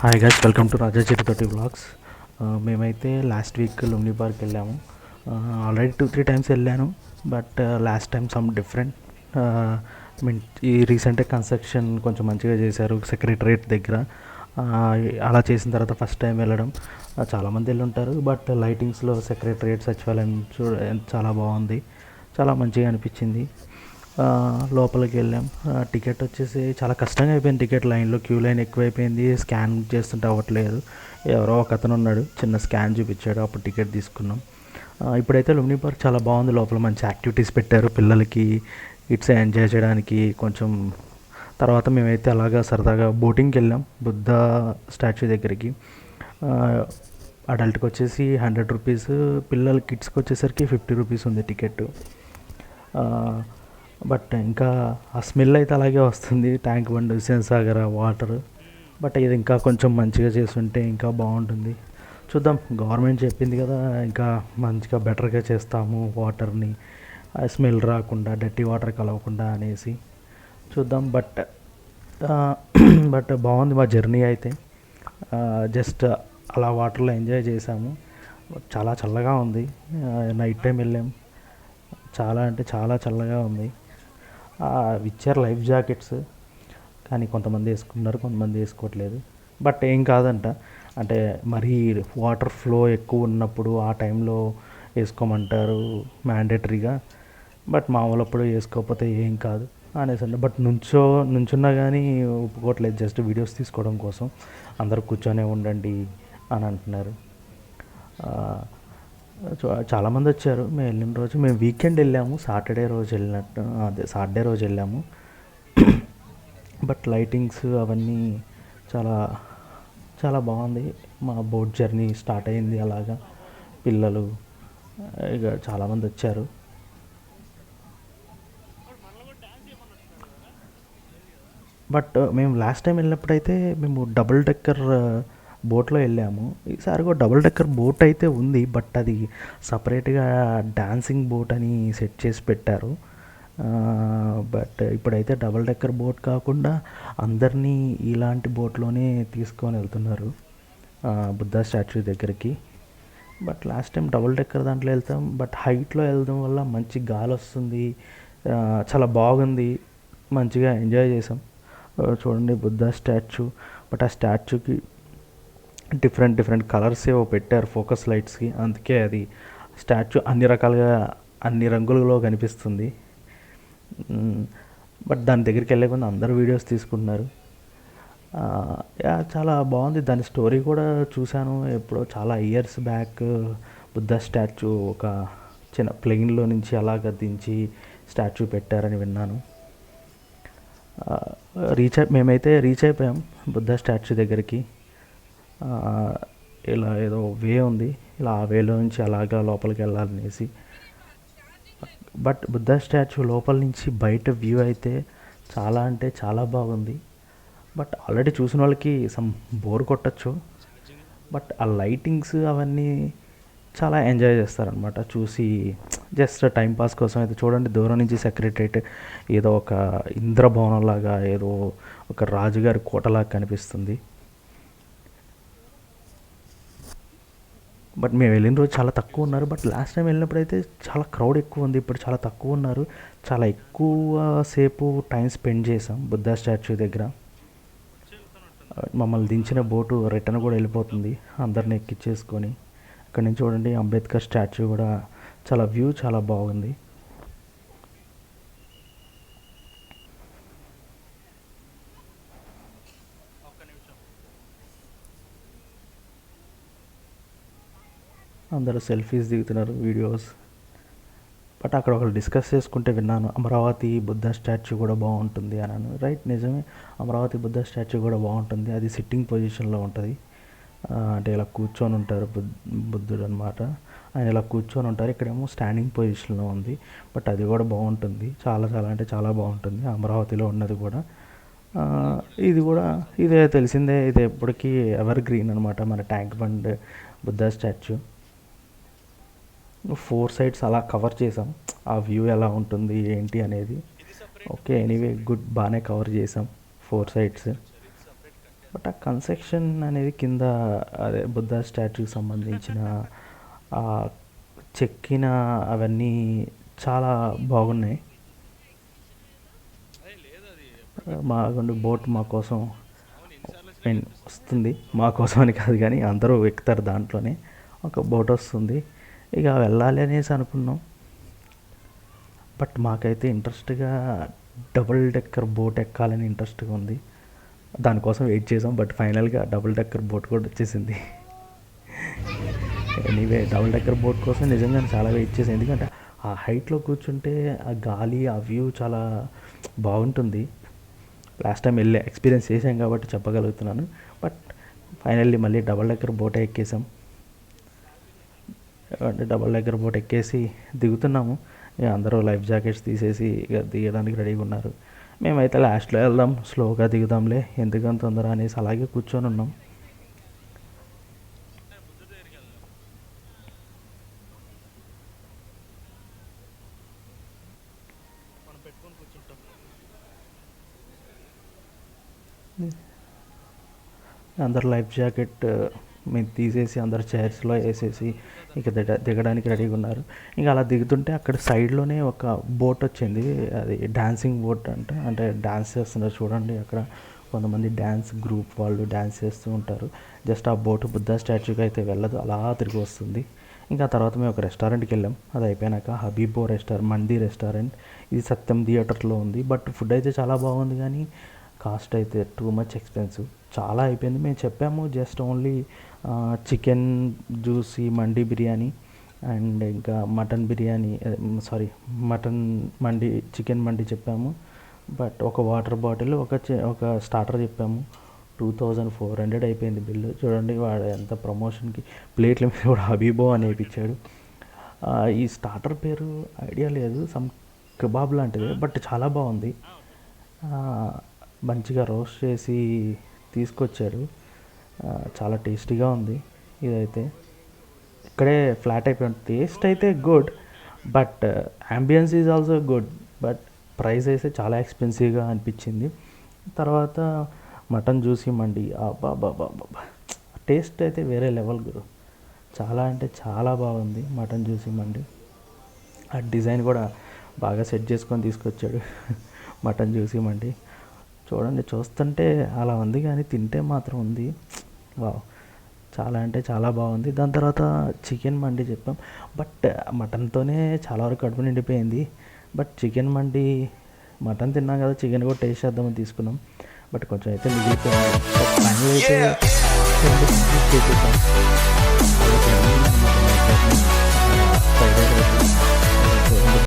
Hi guys, welcome to Raja Chirutoti vlogs. మేమైతే last week Lumbini park వెళ్ళాము. Already 2-3 times వెళ్ళాను, but last time some different. Mean ఈ రీసెంట్గా construction కొంచెం మంచిగా చేశారు సెక్రటరేట్ దగ్గర. అలా చేసిన తర్వాత ఫస్ట్ టైం వెళ్ళడం. చాలామంది వెళ్ళి ఉంటారు, బట్ లైటింగ్స్లో సెక్రటరేట్ సచివాలయం చాలా బాగుంది, చాలా మంచిగా అనిపించింది. లోపలికి వెళ్ళాం. టికెట్ వచ్చేసి చాలా కష్టంగా అయిపోయింది. టికెట్ లైన్లో క్యూ లైన్ ఎక్కువైపోయింది. స్కాన్ చేస్తుంటే అవ్వట్లేదు. ఎవరో ఒక అతను ఉన్నాడు, చిన్న స్కాన్ చూపించాడు, అప్పుడు టికెట్ తీసుకున్నాం. ఇప్పుడైతే లుంబిని పార్క్ చాలా బాగుంది. లోపల మంచి యాక్టివిటీస్ పెట్టారు పిల్లలకి, ఇట్స్ ఎంజాయ్ చేయడానికి. కొంచెం తర్వాత మేమైతే అలాగా సరదాగా బోటింగ్కి వెళ్ళాం బుద్ధ స్టాచ్యూ దగ్గరికి. అడల్ట్కి వచ్చేసి 100 రూపీస్, పిల్లల కిడ్స్కి వచ్చేసరికి 50 రూపీస్ ఉంది టికెట్. బట్ ఇంకా ఆ స్మెల్ అయితే అలాగే వస్తుంది, tank bund, Hussain Sagar water. But ఇది ఇంకా కొంచెం మంచిగా చేస్తుంటే ఇంకా బాగుంటుంది. చూద్దాం, గవర్నమెంట్ చెప్పింది కదా, ఇంకా మంచిగా బెటర్గా చేస్తాము వాటర్ని, స్మెల్ రాకుండా, డర్టీ వాటర్ కలవకుండా అనేసి. చూద్దాం. బట్ బాగుంది మా జర్నీ అయితే. జస్ట్ అలా వాటర్లో ఎంజాయ్ చేసాము. చాలా చల్లగా ఉంది. నైట్ టైం వెళ్ళాం, చాలా అంటే చాలా చల్లగా ఉంది. ఇచ్చారు లైఫ్ జాకెట్స్, కానీ కొంతమంది వేసుకున్నారు, కొంతమంది వేసుకోవట్లేదు. బట్ ఏం కాదంట, అంటే మరీ వాటర్ ఫ్లో ఎక్కువ ఉన్నప్పుడు ఆ టైంలో వేసుకోమంటారు మ్యాండేటరీగా. బట్ మామూలప్పుడు వేసుకోకపోతే ఏం కాదు అనేసి అంటే, బట్ నుంచున్నా కానీ ఒప్పుకోవట్లేదు, జస్ట్ వీడియోస్ తీసుకోవడం కోసం. అందరూ కూర్చొనే ఉండండి అని అంటున్నారు. చాలామంది వచ్చారు. మేము వెళ్ళిన రోజు, మేము వీకెండ్ వెళ్ళాము, సాటర్డే రోజు వెళ్ళాము. బట్ లైటింగ్స్ అవన్నీ చాలా చాలా బాగుంది. మా బోట్ జర్నీ స్టార్ట్ అయింది అలాగా. పిల్లలు ఇక చాలామంది వచ్చారు. బట్ మేము లాస్ట్ టైం వెళ్ళినప్పుడైతే మేము డబుల్ డెక్కర్ బోట్లో వెళ్ళాము. ఈసారి కూడా డబుల్ డెక్కర్ బోట్ అయితే ఉంది, బట్ అది సపరేట్గా డాన్సింగ్ బోట్ అని సెట్ చేసి పెట్టారు. బట్ ఇప్పుడైతే డబుల్ డెక్కర్ బోట్ కాకుండా అందరినీ ఇలాంటి బోట్లోనే తీసుకొని వెళ్తున్నారు బుద్ధ స్టాచ్యూ దగ్గరికి. But last time double decker దాంట్లో వెళ్తాం, బట్ హైట్లో వెళ్ళడం వల్ల మంచి గాలి వస్తుంది, చాలా బాగుంది, మంచిగా ఎంజాయ్ చేసాం. చూడండి బుద్ధ స్టాచ్యూ. బట్ ఆ స్టాచ్యూకి డిఫరెంట్ కలర్స్ ఏవో పెట్టారు ఫోకస్ లైట్స్కి, అందుకే అది స్టాచ్యూ అన్ని రకాలుగా అన్ని రంగులలో కనిపిస్తుంది. బట్ దాని దగ్గరికి వెళ్ళే కొంత అందరూ వీడియోస్ తీసుకుంటున్నారు. చాలా బాగుంది. దాని స్టోరీ కూడా చూశాను ఎప్పుడో, చాలా ఇయర్స్ బ్యాక్. బుద్ధ స్టాచ్యూ ఒక చిన్న ప్లెయిన్లో నుంచి అలాగ దించి స్టాచ్యూ పెట్టారని విన్నాను. మేమైతే రీచ్ అయిపోయాం బుద్ధ స్టాచ్యూ దగ్గరికి. ఇలా ఏదో వే ఉంది, ఇలా ఆ వేలో నుంచి అలాగా లోపలికి వెళ్ళాలనేసి. బట్ బుద్ధ స్టాచ్యూ లోపల నుంచి బయట వ్యూ అయితే చాలా అంటే చాలా బాగుంది. బట్ ఆల్రెడీ చూసిన వాళ్ళకి సమ్ బోర్ కొట్టచ్చు, బట్ ఆ లైటింగ్స్ అవన్నీ చాలా ఎంజాయ్ చేస్తారనమాట చూసి. జస్ట్ టైంపాస్ కోసం అయితే చూడండి, దూరం నుంచి సెక్రటరేట్ ఏదో ఒక ఇంద్రభవనం లాగా, ఏదో ఒక రాజుగారి కోటలాగా కనిపిస్తుంది. బట్ మేము వెళ్ళిన రోజు చాలా తక్కువ ఉన్నారు, బట్ లాస్ట్ టైం వెళ్ళినప్పుడు అయితే చాలా క్రౌడ్ ఎక్కువ ఉంది. ఇప్పుడు చాలా తక్కువ ఉన్నారు. చాలా ఎక్కువ సేపు టైం స్పెండ్ చేసాం బుద్ధ స్టాచ్యూ దగ్గర. మమ్మల్ని దించిన బోటు రిటర్న్ కూడా వెళ్ళిపోతుంది, అందరిని ఎక్కిచ్చేసుకొని. ఇక్కడ నుంచి చూడండి అంబేద్కర్ స్టాచ్యూ కూడా చాలా వ్యూ చాలా బాగుంది. అందరూ సెల్ఫీస్ దిగుతున్నారు, వీడియోస్. బట్ అక్కడ ఒకరు డిస్కస్ చేసుకుంటే విన్నాను, అమరావతి బుద్ధ స్టాచ్యూ కూడా బాగుంటుంది అన్నాను. రైట్, నిజమే, అమరావతి బుద్ధ స్టాచ్యూ కూడా బాగుంటుంది. అది సిట్టింగ్ పొజిషన్లో ఉంటుంది, అంటే ఇలా కూర్చొని ఉంటారు బుద్ధుడు అనమాట. ఆయన ఇలా కూర్చొని ఉంటారు. ఇక్కడేమో స్టాండింగ్ పొజిషన్లో ఉంది, బట్ అది కూడా బాగుంటుంది. చాలా చాలా అంటే చాలా బాగుంటుంది అమరావతిలో ఉన్నది కూడా. ఇది కూడా ఇదే తెలిసిందే, ఇది ఎప్పటికీ ఎవర్ గ్రీన్ అనమాట మన tank bund Buddha statue. 4 sides అలా కవర్ చేసాం, ఆ వ్యూ ఎలా ఉంటుంది ఏంటి అనేది. ఓకే, ఎనీవే గుడ్, బాగానే కవర్ చేసాం 4 సైడ్స్. బట్ ఆ కన్స్ట్రక్షన్ అనేది కింద అదే బుద్ధ స్టాచ్యూకి సంబంధించిన ఆ చెక్కిన అవన్నీ చాలా బాగున్నాయి. మాగుండి బోట్ మా కోసం వస్తుంది, మా కోసం అని కాదు కానీ అందరూ ఎక్కుతారు దాంట్లోనే. ఒక బోట్ వస్తుంది, ఇక వెళ్ళాలి అనేసి అనుకున్నాం. బట్ మాకైతే ఇంట్రెస్ట్గా డబుల్ డెక్కర్ బోట్ ఎక్కాలని ఇంట్రెస్ట్గా ఉంది. దానికోసం వెయిట్ చేసాం, బట్ ఫైనల్గా డబుల్ డెక్కర్ బోట్ కూడా వచ్చేసింది. ఎనీవే డబుల్ డెక్కర్ బోట్ కోసం నిజంగా చాలా వెయిట్ చేసాం, ఎందుకంటే ఆ హైట్లో కూర్చుంటే ఆ గాలి ఆ వ్యూ చాలా బాగుంటుంది. లాస్ట్ టైం వెళ్ళి ఎక్స్పీరియన్స్ చేసాం కాబట్టి చెప్పగలుగుతున్నాను. బట్ ఫైనల్లీ మళ్ళీ డబుల్ డెక్కర్ బోట్ ఎక్కేసాం. డబుల్ డెక్కర్ బోట్ ఎక్కేసి దిగుతున్నాము. ఇక అందరూ లైఫ్ జాకెట్స్ తీసేసి ఇక దిగడానికి రెడీగా ఉన్నారు. మేమైతే లాస్ట్లో వెళ్దాం, స్లోగా దిగుదాంలే, ఎందుకంత తొందర అనేసి అలాగే కూర్చొని ఉన్నాం. అందరు లైఫ్ జాకెట్ మేము తీసేసి అందరు చైర్స్లో వేసేసి ఇక దిగడానికి రెడీగా ఉన్నారు. ఇంకా అలా దిగుతుంటే అక్కడ సైడ్లోనే ఒక బోట్ వచ్చింది, అది డాన్సింగ్ బోట్ అంటే డాన్స్ చేస్తున్నారు చూడండి. అక్కడ కొంతమంది డ్యాన్స్ గ్రూప్ వాళ్ళు డ్యాన్స్ చేస్తూ ఉంటారు. జస్ట్ ఆ బోటు బుద్ధ స్టాచ్యూకి అయితే వెళ్ళదు, అలా తిరిగి వస్తుంది. ఇంకా తర్వాత మేము ఒక రెస్టారెంట్కి వెళ్ళాం. అది అయిపోయాక హబీబో మండీ రెస్టారెంట్, ఇది సత్యం థియేటర్లో ఉంది. బట్ ఫుడ్ అయితే చాలా బాగుంది, కానీ కాస్ట్ అయితే టూ మచ్ ఎక్స్పెన్సివ్, చాలా అయిపోయింది. మేము చెప్పాము just only chicken juicy mandi biryani and ఇంకా మటన్ బిర్యానీ, మటన్ మండి, చికెన్ మండి చెప్పాము. బట్ ఒక వాటర్ బాటిల్, ఒక స్టార్టర్ చెప్పాము. 2400 అయిపోయింది బిల్లు. చూడండి వాడు ఎంత ప్రమోషన్కి ప్లేట్ల మీద కూడా హబీబో అని వేయించాడు. ఈ స్టార్టర్ పేరు ఐడియా లేదు, సమ్ కబాబ్ లాంటిది, బట్ చాలా బాగుంది. మంచిగా రోస్ట్ చేసి తీసుకొచ్చారు, చాలా టేస్టీగా ఉంది. ఇదైతే ఇక్కడే ఫ్లాట్ అయిపోయింది. టేస్ట్ అయితే good, but ambience is also good, but price అయితే చాలా ఎక్స్పెన్సివ్గా అనిపించింది. తర్వాత మటన్ జ్యూసీ మండి, బాబా టేస్ట్ అయితే వేరే లెవెల్ గురు, చాలా అంటే చాలా బాగుంది మటన్ జ్యూసీ మండి. ఆ డిజైన్ కూడా బాగా సెట్ చేసుకొని తీసుకొచ్చాడు మటన్ జ్యూసీ మండి. చూడండి, చూస్తుంటే అలా ఉంది కానీ తింటే మాత్రం ఉంది వావ్, చాలా అంటే చాలా బాగుంది. దాని తర్వాత చికెన్ మండి చెప్పాం, బట్ మటన్తోనే చాలా వరకు కడుపు నిండిపోయింది. బట్ చికెన్ మండి, మటన్ తిన్నాం కదా, చికెన్ కూడా టేస్ట్ చేద్దామని తీసుకున్నాం. బట్ కొంచెం అయితే మిగిలిపోయింది. ఫైనల్ అయితే